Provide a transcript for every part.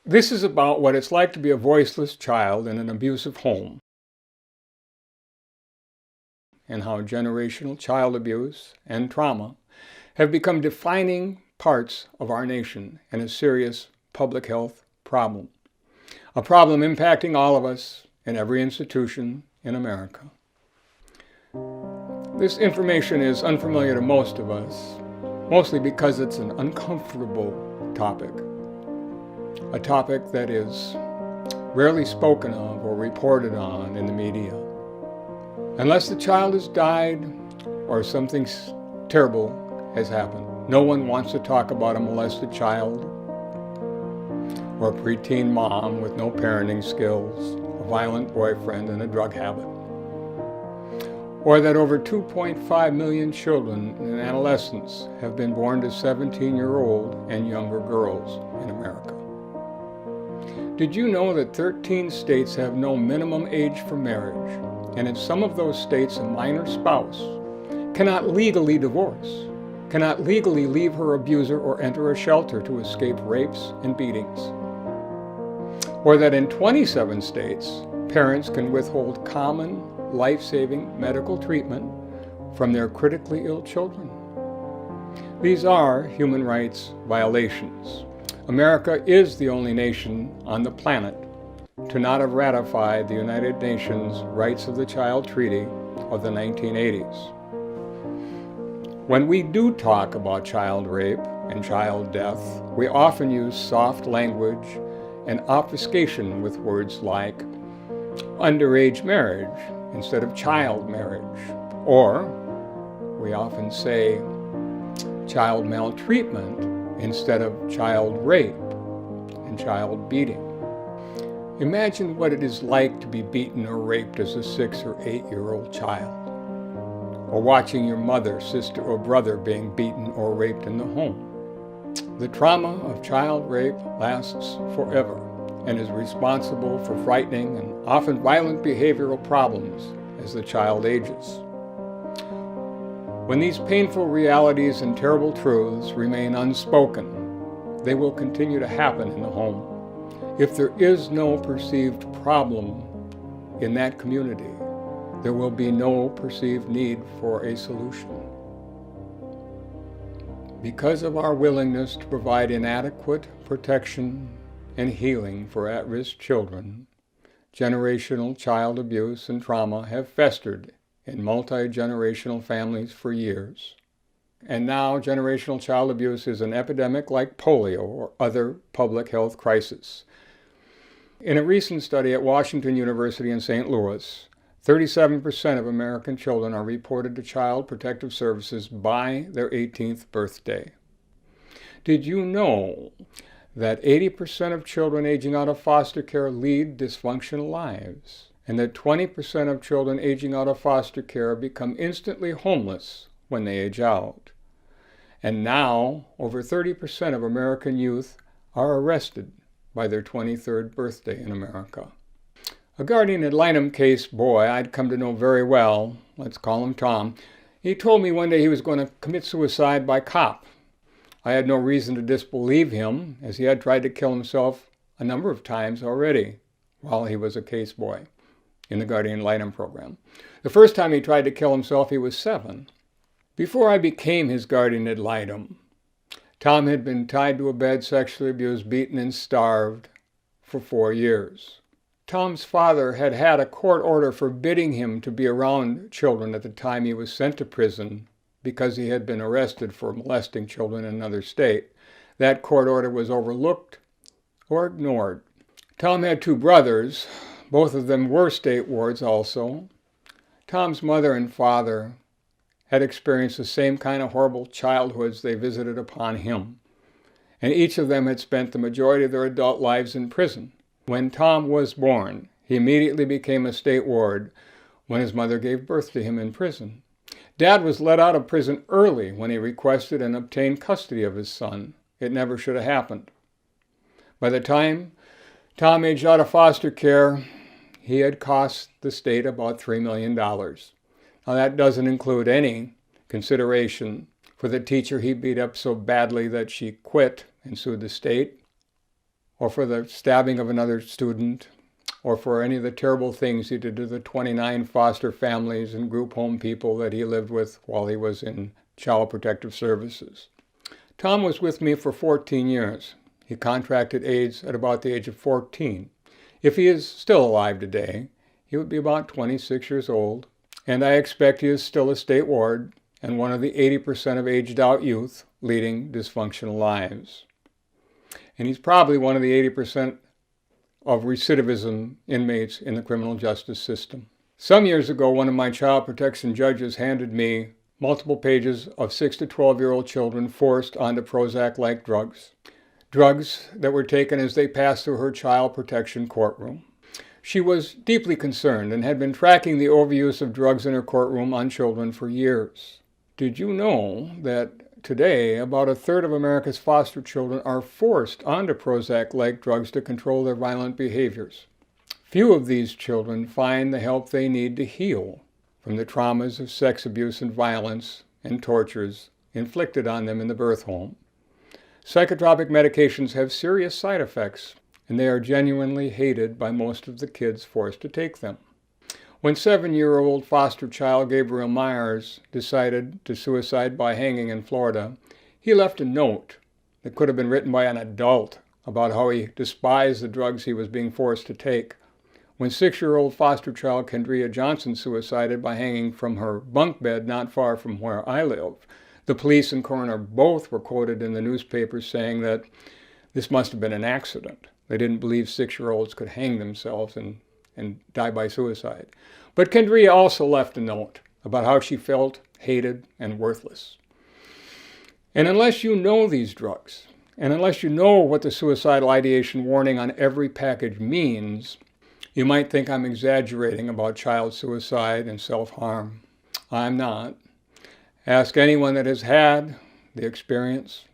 This is about what it's like to be a voiceless child in an abusive home, and how generational child abuse and trauma have become defining parts of our nation and a serious public health problem. A problem impacting all of us in every institution in America. This information is unfamiliar to most of us, mostly because it's an uncomfortable topic. A topic that is rarely spoken of or reported on in the media. Unless the child has died or something terrible has happened. No one wants to talk about a molested child or a preteen mom with no parenting skills, a violent boyfriend, and a drug habit. Or that over 2.5 million children and adolescents have been born to 17-year-old and younger girls in America. Did you know that 13 states have no minimum age for marriage, and in some of those states a minor spouse cannot legally divorce, cannot legally leave her abuser or enter a shelter to escape rapes and beatings? Or that in 27 states, parents can withhold common, life-saving medical treatment from their critically ill children. These are human rights violations. America is the only nation on the planet to not have ratified the United Nations Rights of the Child Treaty of the 1980s. When we do talk about child rape and child death, we often use soft language and obfuscation with words like underage marriage instead of child marriage, or we often say child maltreatment instead of child rape and child beating. Imagine what it is like to be beaten or raped as a 6 or 8-year-old child, or watching your mother, sister, or brother being beaten or raped in the home. The trauma of child rape lasts forever and is responsible for frightening and often violent behavioral problems as the child ages. When these painful realities and terrible truths remain unspoken, they will continue to happen in the home. If there is no perceived problem in that community, there will be no perceived need for a solution. Because of our willingness to provide inadequate protection and healing for at-risk children, generational child abuse and trauma have festered in multi-generational families for years. And now generational child abuse is an epidemic like polio or other public health crises. In a recent study at Washington University in St. Louis, 37% of American children are reported to Child Protective Services by their 18th birthday. Did you know that 80% of children aging out of foster care lead dysfunctional lives, and that 20% of children aging out of foster care become instantly homeless when they age out? And now, over 30% of American youth are arrested by their 23rd birthday in America. A guardian ad litem case boy I'd come to know very well, let's call him Tom, he told me one day he was going to commit suicide by cop. I had no reason to disbelieve him, as he had tried to kill himself a number of times already while he was a case boy in the guardian ad litem program. The first time he tried to kill himself, he was 7. Before I became his guardian ad litem, Tom had been tied to a bed, sexually abused, beaten, and starved for 4 years. Tom's father had had a court order forbidding him to be around children at the time he was sent to prison because he had been arrested for molesting children in another state. That court order was overlooked or ignored. Tom had 2 brothers. Both of them were state wards also. Tom's mother and father had experienced the same kind of horrible childhoods they visited upon him, and each of them had spent the majority of their adult lives in prison. When Tom was born, he immediately became a state ward when his mother gave birth to him in prison. Dad was let out of prison early when he requested and obtained custody of his son. It never should have happened. By the time Tom aged out of foster care, he had cost the state about $3 million. Now that doesn't include any consideration for the teacher he beat up so badly that she quit and sued the state, or for the stabbing of another student, or for any of the terrible things he did to the 29 foster families and group home people that he lived with while he was in Child Protective Services. Tom was with me for 14 years. He contracted AIDS at about the age of 14. If he is still alive today, he would be about 26 years old, and I expect he is still a state ward and one of the 80% of aged out youth leading dysfunctional lives. And he's probably one of the 80% of recidivism inmates in the criminal justice system. Some years ago, one of my child protection judges handed me multiple pages of 6 to 12-year-old children forced onto Prozac-like drugs that were taken as they passed through her child protection courtroom. She was deeply concerned and had been tracking the overuse of drugs in her courtroom on children for years. Did you know that today about a third of America's foster children are forced onto Prozac-like drugs to control their violent behaviors? Few of these children find the help they need to heal from the traumas of sex abuse and violence and tortures inflicted on them in the birth home. Psychotropic medications have serious side effects, and they are genuinely hated by most of the kids forced to take them. When 7-year-old foster child Gabriel Myers decided to suicide by hanging in Florida, he left a note that could have been written by an adult about how he despised the drugs he was being forced to take. When 6-year-old foster child Kendria Johnson suicided by hanging from her bunk bed not far from where I live, the police and coroner both were quoted in the newspapers saying that this must have been an accident. They didn't believe 6-year-olds could hang themselves and die by suicide. But Kendria also left a note about how she felt hated and worthless. And unless you know these drugs, and unless you know what the suicidal ideation warning on every package means, you might think I'm exaggerating about child suicide and self-harm. I'm not. Ask anyone that has had the experience.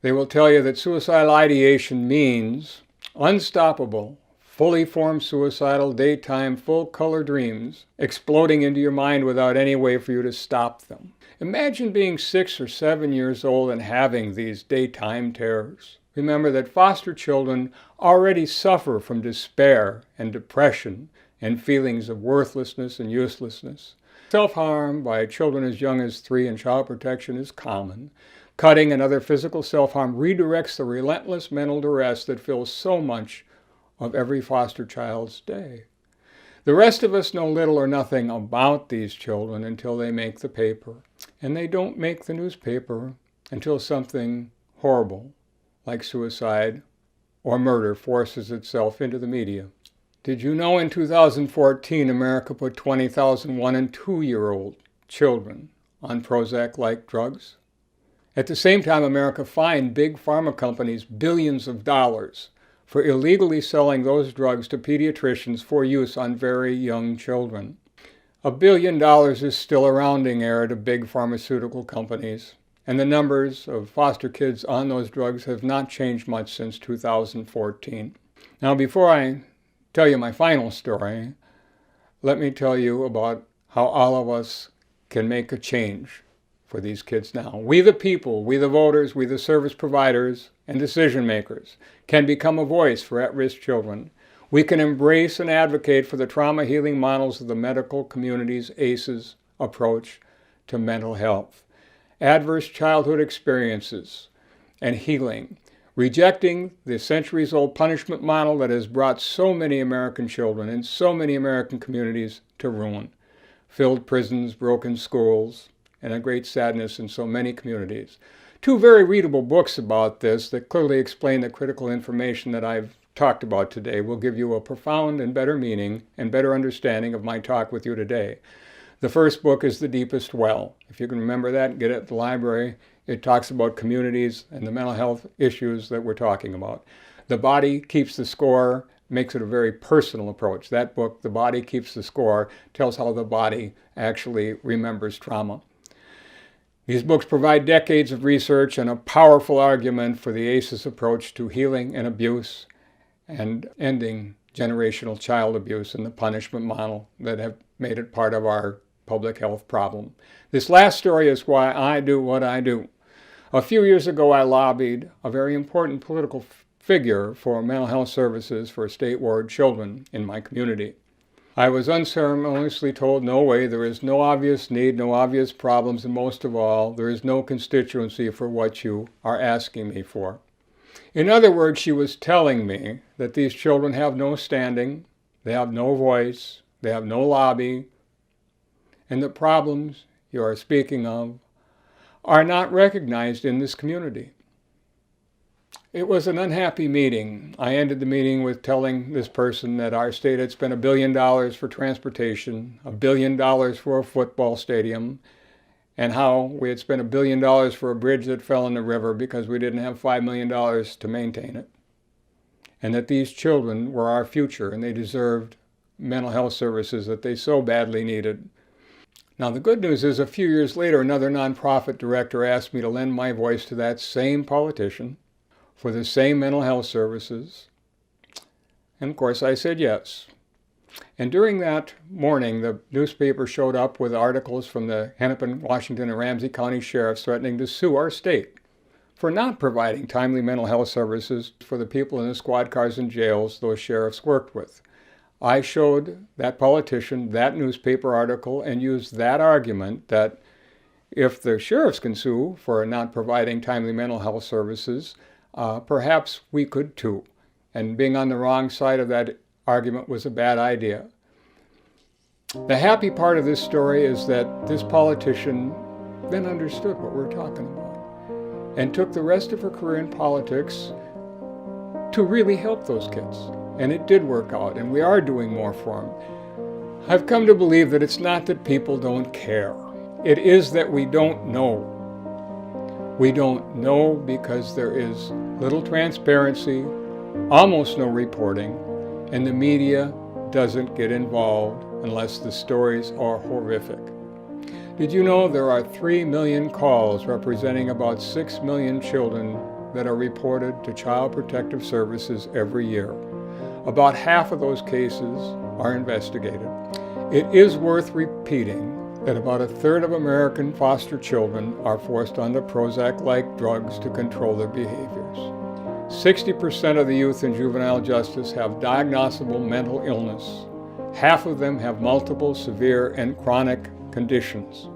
They will tell you that suicidal ideation means unstoppable, fully formed suicidal daytime full-color dreams exploding into your mind without any way for you to stop them. Imagine being 6 or 7 years old and having these daytime terrors. Remember that foster children already suffer from despair and depression and feelings of worthlessness and uselessness. Self-harm by children as young as 3 in child protection is common. Cutting and other physical self-harm redirects the relentless mental duress that fills so much of every foster child's day. The rest of us know little or nothing about these children until they make the paper. And they don't make the newspaper until something horrible, like suicide or murder, forces itself into the media. Did you know in 2014 America put 20,000 1- and 2-year-old children on Prozac-like drugs? At the same time, America fined big pharma companies billions of dollars for illegally selling those drugs to pediatricians for use on very young children. $1 billion is still a rounding error to big pharmaceutical companies, and the numbers of foster kids on those drugs have not changed much since 2014. Now, before I tell you my final story, let me tell you about how all of us can make a change for these kids now. We the people, we the voters, we the service providers and decision makers can become a voice for at-risk children. We can embrace and advocate for the trauma healing models of the medical community's ACEs approach to mental health. Adverse childhood experiences and healing, rejecting the centuries-old punishment model that has brought so many American children and so many American communities to ruin. Filled prisons, broken schools, and a great sadness in so many communities. 2 very readable books about this that clearly explain the critical information that I've talked about today will give you a profound and better meaning and better understanding of my talk with you today. The first book is The Deepest Well. If you can remember that, get it at the library. It talks about communities and the mental health issues that we're talking about. The Body Keeps the Score makes it a very personal approach. That book, The Body Keeps the Score, tells how the body actually remembers trauma. These books provide decades of research and a powerful argument for the ACEs approach to healing and abuse and ending generational child abuse and the punishment model that have made it part of our public health problem. This last story is why I do what I do. A few years ago, I lobbied a very important political figure for mental health services for state ward children in my community. I was unceremoniously told, no way, there is no obvious need, no obvious problems, and most of all, there is no constituency for what you are asking me for. In other words, she was telling me that these children have no standing, they have no voice, they have no lobby, and the problems you are speaking of are not recognized in this community. It was an unhappy meeting. I ended the meeting with telling this person that our state had spent $1 billion for transportation, $1 billion for a football stadium, and how we had spent $1 billion for a bridge that fell in the river because we didn't have $5 million to maintain it. And that these children were our future and they deserved mental health services that they so badly needed. Now, the good news is a few years later, another nonprofit director asked me to lend my voice to that same politician for the same mental health services. And of course, I said yes. And during that morning, the newspaper showed up with articles from the Hennepin, Washington, and Ramsey County sheriffs threatening to sue our state for not providing timely mental health services for the people in the squad cars and jails those sheriffs worked with. I showed that politician that newspaper article and used that argument that if the sheriffs can sue for not providing timely mental health services, perhaps we could too. And being on the wrong side of that argument was a bad idea. The happy part of this story is that this politician then understood what we're talking about and took the rest of her career in politics to really help those kids. And it did work out, and we are doing more for them. I've come to believe that it's not that people don't care. It is that we don't know. We don't know because there is little transparency, almost no reporting, and the media doesn't get involved unless the stories are horrific. Did you know there are 3 million calls representing about 6 million children that are reported to Child Protective Services every year? About half of those cases are investigated. It is worth repeating that about 1/3 of American foster children are forced onto Prozac-like drugs to control their behaviors. 60% of the youth in juvenile justice have diagnosable mental illness. Half of them have multiple severe and chronic conditions.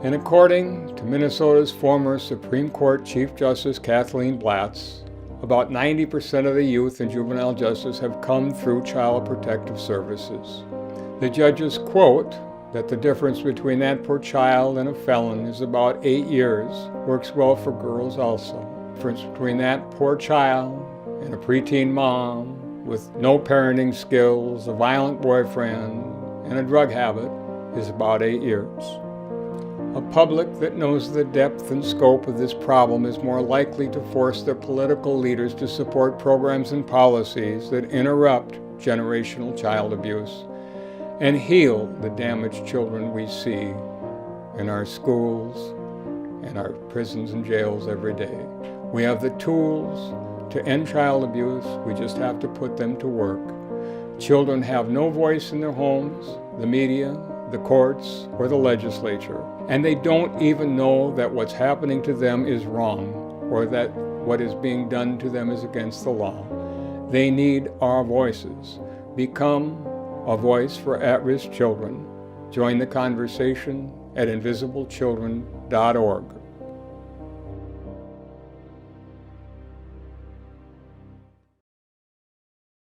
And according to Minnesota's former Supreme Court Chief Justice Kathleen Blatz, about 90% of the youth in juvenile justice have come through Child Protective Services. The judges quote that the difference between that poor child and a felon is about 8 years. Works well for girls also. The difference between that poor child and a preteen mom with no parenting skills, a violent boyfriend, and a drug habit is about 8 years. A public that knows the depth and scope of this problem is more likely to force their political leaders to support programs and policies that interrupt generational child abuse and heal the damaged children we see in our schools and our prisons and jails every day. We have the tools to end child abuse, we just have to put them to work. Children have no voice in their homes, the media, the courts, or the legislature, and they don't even know that what's happening to them is wrong or that what is being done to them is against the law. They need our voices. Become a voice for at-risk children. Join the conversation at invisiblechildren.org.